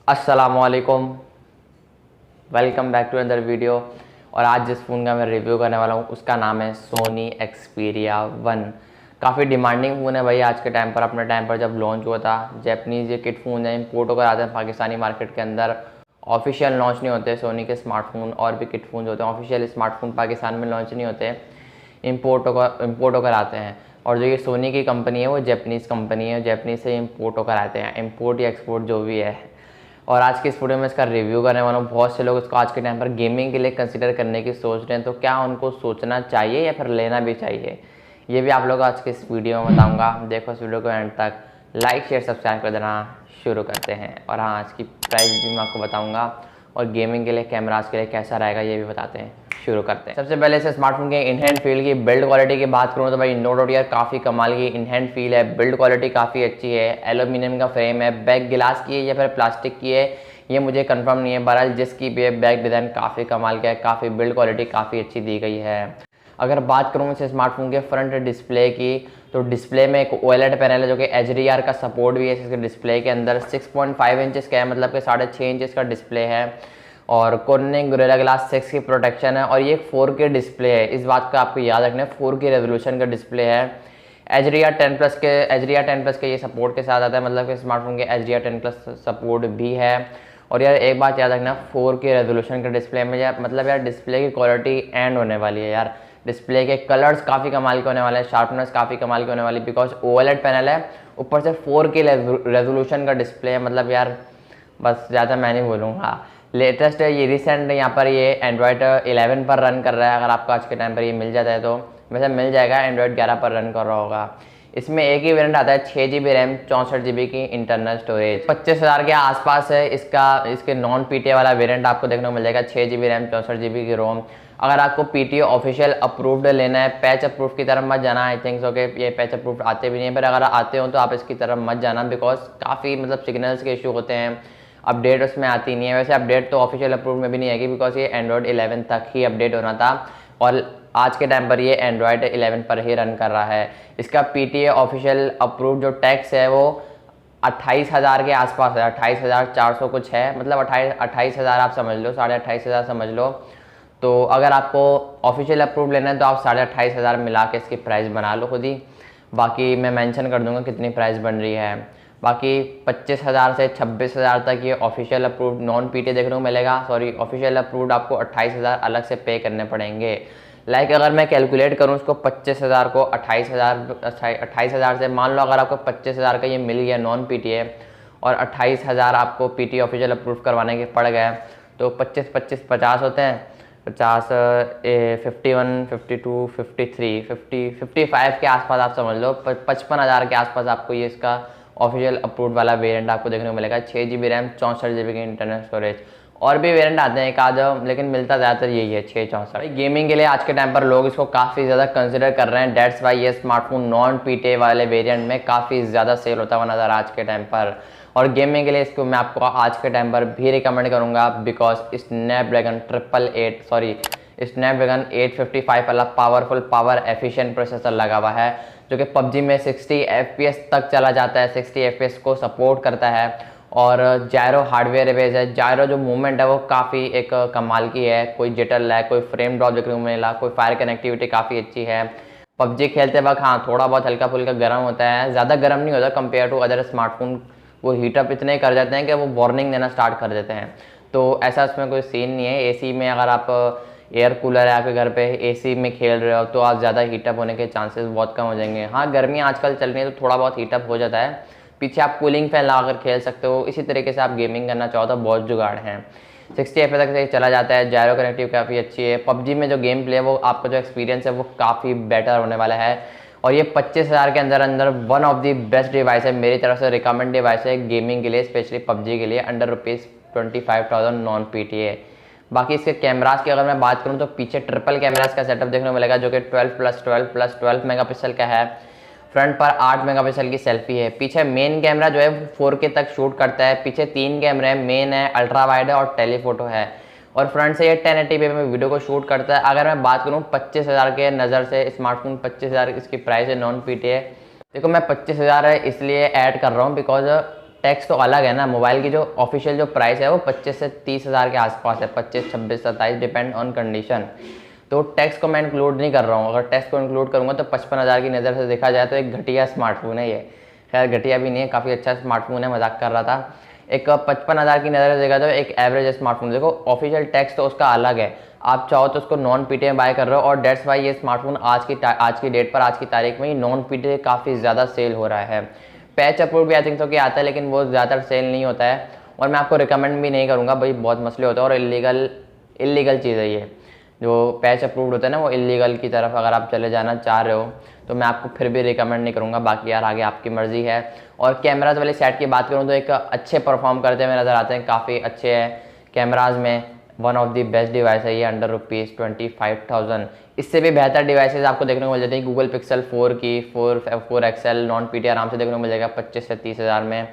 अस्सलामुअलैकुम, welcome back to another video. और आज जिस फ़ोन का मैं रिव्यू करने वाला हूँ उसका नाम है सोनी एक्सपीरिया 1। काफ़ी डिमांडिंग फ़ोन है भाई। आज के टाइम पर, अपने टाइम पर जब लॉन्च हुआ था, जैपनीज़ ये किट फ़ोन है, इम्पोर्ट होकर आते हैं पाकिस्तानी मार्केट के अंदर। ऑफिशियल लॉन्च नहीं होते सोनी के स्मार्टफोन, और भी किट फ़ोन होते हैं। ऑफिशियल स्मार्टफोन पाकिस्तान में लॉन्च नहीं होते, इम्पोर्ट होकर आते हैं। और जो ये सोनी की कंपनी है वो जैपनीज़ कंपनी है, जैपनीज़ से इम्पोर्ट होकर आते हैं, इम्पोर्ट या एक्सपोर्ट जो भी है। और आज की इस वीडियो में इसका रिव्यू करने वाला हूँ। बहुत से लोग इसको आज के टाइम पर गेमिंग के लिए कंसिडर करने की सोच रहे हैं, तो क्या उनको सोचना चाहिए या फिर लेना भी चाहिए, ये भी आप लोग आज की इस वीडियो में बताऊँगा। देखो इस वीडियो को एंड तक, लाइक शेयर सब्सक्राइब कर देना। शुरू करते हैं। और हाँ, आज की प्राइस भी मैं आपको बताऊँगा, और गेमिंग के लिए कैमराज के लिए कैसा रहेगा ये भी बताते हैं। शुरू करते हैं। सबसे पहले इस स्मार्टफोन के इन हैंड फील की बिल्ड क्वालिटी की बात करूँ तो भाई नो डाउट यार काफ़ी कमाल की इन हैंड फील है। बिल्ड क्वालिटी काफ़ी अच्छी है। एल्यूमिनियम का फ्रेम है, बैक गिलास की है या फिर प्लास्टिक की है ये मुझे कंफर्म नहीं है। बहरहाल जिसकी भी है, बैक डिज़ाइन काफ़ी कमाल का है, काफ़ी बिल्ड क्वालिटी काफ़ी अच्छी दी गई है। अगर बात करूँ इस स्मार्टफोन के फ्रंट डिस्प्ले की, तो डिस्प्ले में एक OLED पैनल है जो कि HDR का सपोर्ट भी है इसके डिस्प्ले के अंदर। 6.5 इंचज़ का है, मतलब कि 6.5 इंचज़ का डिस्प्ले है। और कॉर्निंग गोरिल्ला ग्लास 6 की प्रोटेक्शन है। और ये 4K डिस्प्ले है, इस बात का आपको याद रखना है, 4K रेजोल्यूशन का डिस्प्ले है। HDR10 प्लस के ये सपोर्ट के साथ आता है, मतलब कि स्मार्टफोन के HDR10 प्लस सपोर्ट भी है। और यार एक बात याद रखना, 4K रेजोल्यूशन के डिस्प्ले में यार मतलब यार डिस्प्ले की क्वालिटी एंड होने वाली है यार। डिस्प्ले के कलर्स काफ़ी कमाल के होने वाले हैं, शार्पनेस काफ़ी कमाल की होने वाली, बिकॉज OLED पैनल है, ऊपर से 4K रेजोल्यूशन का डिस्प्ले है। मतलब यार बस ज़्यादा मैं नहीं बोलूँगा। लेटेस्ट है ये, रिसेंट यहाँ पर ये एंड्रॉयड 11 पर रन कर रहा है। अगर आपको आज के टाइम पर ये मिल जाता है तो वैसे मिल जाएगा, एंड्रॉयड 11 पर रन कर रहा होगा। इसमें एक ही वेरिएंट आता है, 6GB रैम 64GB की इंटरनल स्टोरेज। 25,000 के आसपास है इसके नॉन PTA वाला वेरिएंट आपको देखने को मिल जाएगा। 6GB रैम 64GB की रोम। अगर आपको PTA ऑफिशियल अप्रूव्ड लेना है, पैच अप्रूव की तरफ मत जाना। आई थिंक सो कि ये पैच अप्रूव आते भी नहीं है, पर अगर आते हो तो आप इसकी तरफ मत जाना, बिकॉज काफ़ी मतलब सिग्नल्स के इशू होते हैं, अपडेट उसमें आती नहीं है। वैसे अपडेट तो ऑफिशियल अप्रूव में भी नहीं आएगी, बिकॉज ये एंड्रॉयड 11 तक ही अपडेट होना था, और आज के टाइम पर ये एंड्रॉयड 11 पर ही रन कर रहा है। इसका PTA ऑफिशियल अप्रूव जो टैक्स है वो 28,000 के आसपास है, 28,400 कुछ है, मतलब 28,000 आप समझ लो, 28,500 समझ लो। तो अगर आपको ऑफिशियल अप्रूव लेना है तो आप 28,500 मिला के इसकी प्राइस बना लो खुद ही। बाकी मैं मेंशन कर दूंगा कितनी प्राइस बन रही है। बाकी 25,000 से 26,000 तक ये ऑफिशियल अप्रूव्ड नॉन PTA देखने को मिलेगा। सॉरी, ऑफिशियल अप्रूव्ड आपको 28,000 अलग से पे करने पड़ेंगे। अगर मैं कैलकुलेट करूँ इसको, 25,000 को 28,000 से, मान लो अगर आपको 25,000 का ये मिल गया नॉन PTA, और 28,000 आपको PTA ऑफिशियल अप्रूव करवाने के पड़ गए, तो 25 25 50 होते हैं। 50 51 52 53 55 के आसपास आप समझ लो, 55,000 के आसपास आपको ये इसका ऑफिशियल अप्रूव्ड वाला वेरिएंट आपको देखने को मिलेगा। 6GB रैम 64GB की इंटरनल स्टोरेज। और भी वेरिएंट आते हैं एक आध, लेकिन मिलता ज़्यादातर यही है 664। गेमिंग के लिए आज के टाइम पर लोग इसको काफ़ी ज़्यादा कंसिडर कर रहे हैं, डेट्स वाई ये स्मार्टफोन नॉन PTA वाले वेरिएंट में काफ़ी ज़्यादा सेल होता हुआ नज़र आज के टाइम पर। और गेमिंग के लिए इसको मैं आपको आज के टाइम पर भी रिकमेंड करूँगा, बिकॉज स्नैपड्रैगन 855 वाला पावरफुल पावर एफिशिएंट प्रोसेसर लगा हुआ है, जो कि PUBG में 60 FPS तक चला जाता है, 60 FPS को सपोर्ट करता है। और जायरो हार्डवेयर बेस है, जायरो जो मूवमेंट है वो काफ़ी एक कमाल की है, कोई जिटर लैग, कोई फ्रेम ड्रॉप देखने को मिला, कोई फायर कनेक्टिविटी काफ़ी अच्छी है। PUBG खेलते वक्त हाँ थोड़ा बहुत हल्का फुल्का गर्म होता है, ज़्यादा गर्म नहीं होता कंपेयर टू अदर स्मार्टफोन। वो हीटअप इतने कर जाते हैं कि वो वार्निंग देना स्टार्ट कर देते हैं, तो ऐसा उसमें कोई सीन नहीं है। AC में अगर आप एयर कूलर है आपके घर पे, AC में खेल रहे हो तो आप ज़्यादा हीटअप होने के चांसेस बहुत कम हो जाएंगे। हाँ, गर्मी आजकल चल रही है तो थोड़ा बहुत हीटअप हो जाता है, पीछे आप कूलिंग फैन लगा कर खेल सकते हो। इसी तरीके से आप गेमिंग करना चाहो तो बहुत जुगाड़ हैं। 60 FPS तक से चला जाता है, जायरो कनेक्टिव काफ़ी अच्छी है। PUBG में जो गेम प्ले है वो आपका जो एक्सपीरियंस है वो काफ़ी बेटर होने वाला है। और ये 25,000 के अंदर अंदर one of the best device है, मेरी तरफ से रिकमेंड डिवाइस है गेमिंग के लिए, स्पेशली PUBG के लिए, अंडर ₹25,000 नॉन PTA। बाकी इसके कैमरास की अगर मैं बात करूं तो पीछे ट्रिपल कैमरास का सेटअप देखने को मिलेगा, जो कि 12+12+12 मेगापिक्सल का है। फ्रंट पर 8 मेगापिक्सल की सेल्फी है। पीछे मेन कैमरा जो है 4K तक शूट करता है। पीछे 3 कैमरे हैं, मेन है, अल्ट्रा वाइड है और टेलीफोटो है। और फ्रंट से ये 1080p में वीडियो को शूट करता है। अगर मैं बात करूँ 25,000 के नज़र से, स्मार्टफोन 25,000 इसकी प्राइस है नॉन PTA। देखो मैं 25,000 है इसलिए ऐड कर रहा हूँ बिकॉज टैक्स तो अलग है ना। मोबाइल की जो ऑफिशियल जो प्राइस है वो 25 से 30 हज़ार के आसपास है, 25, 26, 27 डिपेंड ऑन कंडीशन। तो टैक्स को मैं इंक्लूड नहीं कर रहा हूँ। अगर टैक्स को इंक्लूड करूँगा तो 55 हज़ार की नज़र से देखा जाए तो एक घटिया स्मार्टफोन है ये। खैर घटिया भी नहीं है, काफ़ी अच्छा स्मार्टफोन है, मजाक कर रहा था। एक 55 हज़ार की नज़र से देखा तो एक एवरेज स्मार्टफोन। देखो ऑफिशियल टैक्स तो उसका अलग है, आप चाहो तो उसको नॉन पीटी में बाय कर रहे हो, और डेट्स वाई ये स्मार्टफोन आज की डेट पर, आज की तारीख में ही नॉन पीटी काफ़ी ज़्यादा सेल हो रहा है। पैच अप्रूव भी आई थिंक तो कि आता है, लेकिन वो ज़्यादातर सेल नहीं होता है, और मैं आपको रिकमेंड भी नहीं करूँगा भाई, बहुत मसले होते हैं और इलीगल चीज़ है ये। जो पैच अप्रूव्ड होता है ना वो इलीगल की तरफ अगर आप चले जाना चाह रहे हो तो मैं आपको फिर भी रिकमेंड नहीं करूँगा। बाकी यार आगे आपकी मर्ज़ी है। और कैमराज वाली साइड की बात करूँ तो एक अच्छे परफॉर्म करते हुए नज़र आते हैं, काफ़ी अच्छे हैं कैमराज में। One of the best device है ये, अंडर ₹25,000। इससे भी बेहतर डिवाइसेज आपको देखने को मिल जाती है। गूगल पिक्सल 4 की 4 XL नॉन पीटी आराम से देखने को मिल जाएगा 25 से 30 हज़ार में।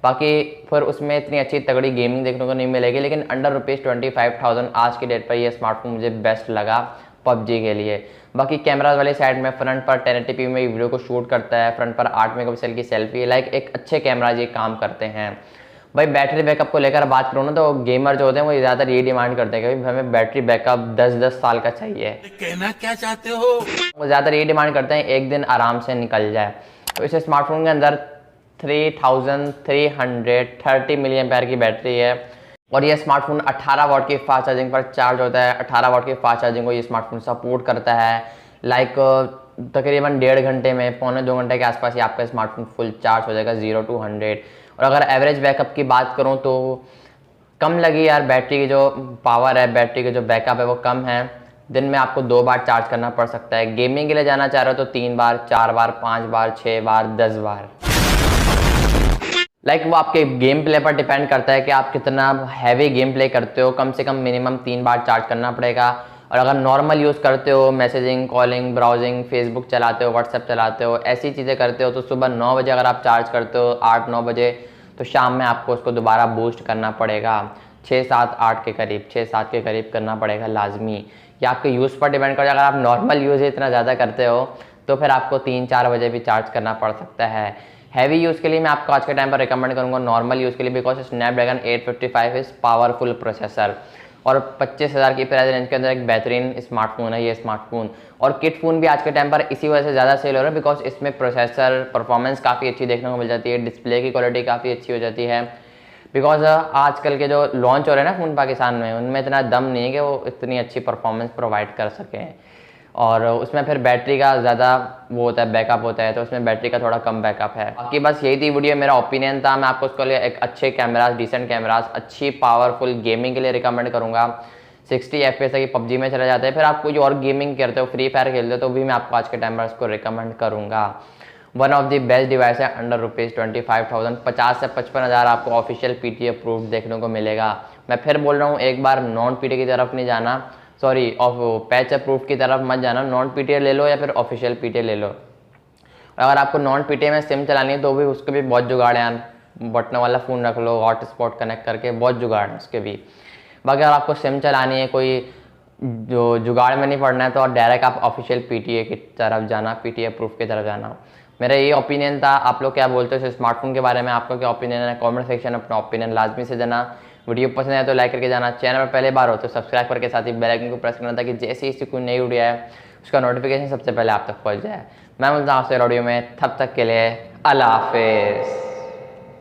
बाकी फिर उसमें इतनी अच्छी तगड़ी गेमिंग देखने को नहीं मिलेगी, लेकिन अंडर ₹25,000 आज की डेट पर ये स्मार्टफोन मुझे बेस्ट लगा पबजी के लिए। बाकी कैमराज वाली साइड में फ्रंट पर 1080p में वीडियो को शूट करता है, फ्रंट पर 8 मेगापिक्सल की सेल्फी है, लाइक एक अच्छे कैमराज ये काम करते हैं। भाई बैटरी बैकअप को लेकर बात करूँ ना तो गेमर जो होते हैं वो ज़्यादातर ये डिमांड करते हैं कि भाई हमें बैटरी बैकअप 10-10 साल का चाहिए। कहना क्या चाहते हो? वो ज़्यादातर ये डिमांड करते हैं एक दिन आराम से निकल जाए। तो इस स्मार्टफोन के अंदर 3330 मिली एम्पेयर की बैटरी है, और ये स्मार्टफोन 18 वाट की फास्ट चार्जिंग पर चार्ज होता है। 18 वाट की फास्ट चार्जिंग को ये स्मार्टफोन सपोर्ट करता है। लाइक तकरीबन 1.5 घंटे में, पौने 2 घंटे के आसपास ही आपका स्मार्टफोन फुल चार्ज हो जाएगा 0 to 100। और अगर एवरेज बैकअप की बात करूँ तो कम लगी यार, बैटरी की जो पावर है, बैटरी की जो बैकअप है वो कम है। दिन में आपको 2 बार चार्ज करना पड़ सकता है। गेमिंग के लिए जाना चाह रहे हो तो 3 बार, 4 बार, 5 बार, 6 बार, 10 बार। लाइक वो आपके गेम प्ले पर डिपेंड करता है कि आप कितना हैवी गेम प्ले करते हो। कम से कम मिनिमम 3 बार चार्ज करना पड़ेगा। और अगर नॉर्मल यूज़ करते हो, मैसेजिंग, कॉलिंग, ब्राउजिंग, फेसबुक चलाते हो, व्हाट्सएप चलाते हो, ऐसी चीज़ें करते हो, तो सुबह 9 बजे अगर आप चार्ज करते हो, 8-9 बजे, तो शाम में आपको उसको दोबारा बूस्ट करना पड़ेगा 6-7-8 के करीब, 6-7 के करीब करना पड़ेगा लाजमी। या आपके यूज़ पर डिपेंड करता है। अगर आप नॉर्मल यूज़ इतना ज़्यादा करते हो तो फिर आपको 3-4 बजे भी चार्ज करना पड़ सकता है। हैवी यूज़ के लिए मैं आपको आज के टाइम पर रिकमेंड करूँगा नॉर्मल यूज़ के लिए, because Snapdragon 855 is powerful processor, और 25 हज़ार की प्राइस रेंज के अंदर एक बेहतरीन स्मार्टफोन है ये स्मार्टफोन। और किट फ़ोन भी आज के टाइम पर इसी वजह से ज़्यादा सेल हो रहा है, बिकॉज इसमें प्रोसेसर परफॉर्मेंस काफ़ी अच्छी देखने को मिल जाती है, डिस्प्ले की क्वालिटी काफ़ी अच्छी हो जाती है। बिकॉज आजकल के जो लॉन्च हो रहे हैं ना फ़ोन पाकिस्तान में, उनमें इतना दम नहीं है कि वो इतनी अच्छी परफॉर्मेंस प्रोवाइड कर सकें, और उसमें फिर बैटरी का ज़्यादा वो होता है, बैकअप होता है, तो उसमें बैटरी का थोड़ा कम बैकअप है। बाकी बस यही थी वीडियो, मेरा ओपिनियन था। मैं आपको उसके लिए एक अच्छे कैमराज, डिसेंट कैमराज, अच्छी पावरफुल गेमिंग के लिए रिकमेंड करूँगा। 60 FPS की पबजी में चले जाते हैं, फिर आप कोई और गेमिंग करते हो, फ्री फायर खेलते हो, तो भी मैं आपको आज के टाइम पर उसको रिकमेंड करूँगा। One of the best device है, अंडर ₹25,000। 50 से 55 हज़ार आपको ऑफिशियल पीटी अप्रूव्ड देखने को मिलेगा। मैं फिर बोल रहा हूँ, एक बार नॉन पीटी की तरफ नहीं जाना, सॉरी पैच अप्रूव की तरफ मत जाना। नॉन पीटी ले लो या फिर ऑफिशियल पीटी ले लो। अगर आपको नॉन पीटी में सिम चलानी है तो भी उसके भी बहुत जुगाड़ है यार, बटन वाला फ़ोन रख लो, हॉटस्पॉट कनेक्ट करके, बहुत जुगाड़ है उसके भी। बाकी अगर आपको सिम चलानी है, कोई जो जुगाड़ में नहीं पड़ना है, तो डायरेक्ट आप ऑफिशियल पीटीए की तरफ जाना, पीटी अप्रूव की तरफ जाना। मेरा ये ओपिनियन था। आप लोग क्या बोलते हो इस स्मार्टफोन के बारे में? आपका क्या ओपिनियन है? कमेंट सेक्शन में अपना ओपिनियन लाजमी से देना। वीडियो पसंद आए तो लाइक करके जाना। चैनल पर पहले बार हो तो सब्सक्राइब करके साथ ही बेल आइकन को प्रेस करना, ताकि जैसे ही कोई नई वीडियो आए उसका नोटिफिकेशन सबसे पहले आप तक पहुंच जाए। मैं मिलता हूं आपसे वीडियो में, तब तक के लिए अल्लाह हाफिज़।